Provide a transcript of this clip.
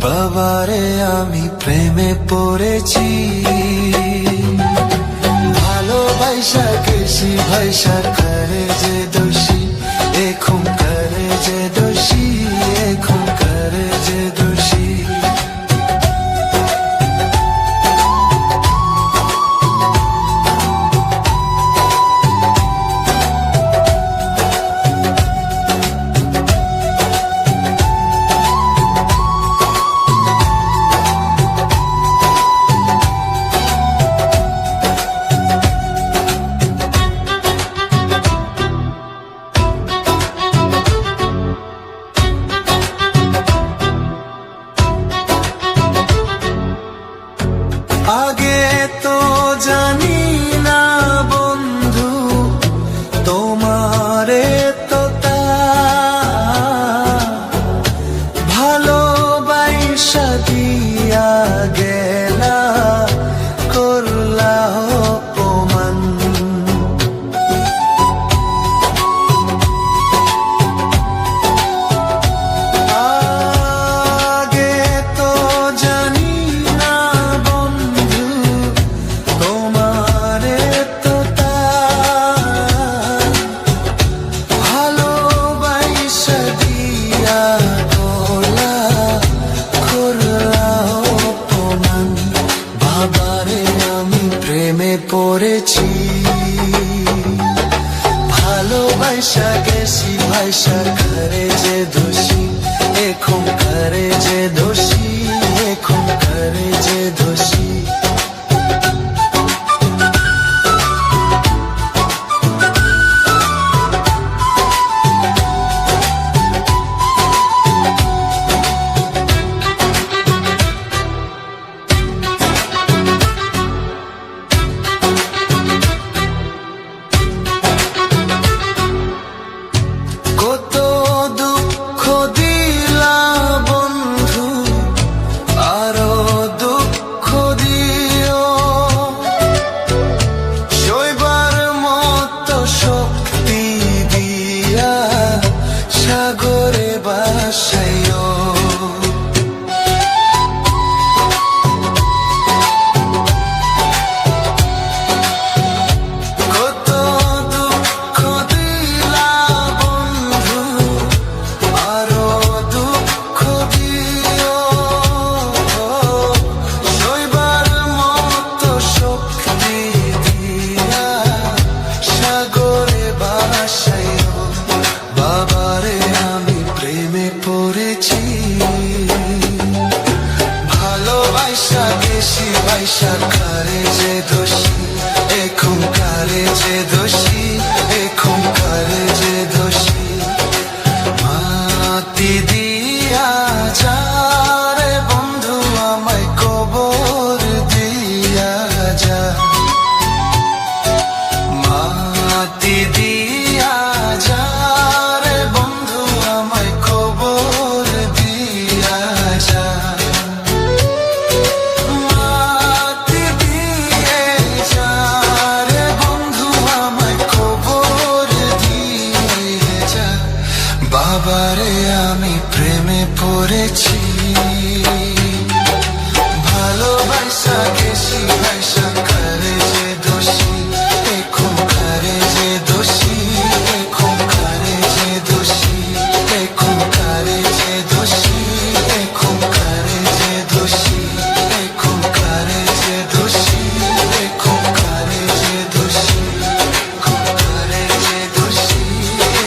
বাবারে আমি প্রেমে পড়েছি, ভালোবাসা কেসি ভাইসা করে যে দোষী, এখন করে যে দোষী, এখন করে যে দোষী। আগে তো জানি না বন্ধু তোমারে তো ভালোবাসা দিয়া গেলা, করলা অপমান। আগে তো জানি না বন্ধু তোমারে তো ভালোবাসা দিয়া গলা, করলা অপমান। বাবারে আমি প্রেমে পড়েছি, ভালোবাসা গেছি ভাইসা করে যে দোষী, এখন করে যে দোষী, এখন করে যে দোষী। কত দুঃখ দিলা বন্ধু, আরো দুঃখ দিও, সইবার মতো শক্তি দিয়া সাগরে ভাসাইও। কত দুঃখ দিলা বন্ধু, আরো দুঃখ দিও, সইবার মতো শক্তি দিয়া সাগরে ভাসাইও। বাবারে আমি প্রেমে পড়েছি, ভালোবাসা গেছি ভাইসা করে যে দোষী, এখন করে যে দোষী, এখন করে যে দোষী। মাটি দিয়া যা রে বন্ধু আমায় কবর দিয়া যা, মাটি দিয়া যা রে বন্ধু আমায় কবর দিয়া যা। মাটি দিয়ে যা রে বন্ধু আমায় কবর দিয়ে যা। বাবারে আমি প্রেমে পড়েছি, ভালোবাসা গেছি ভাইসা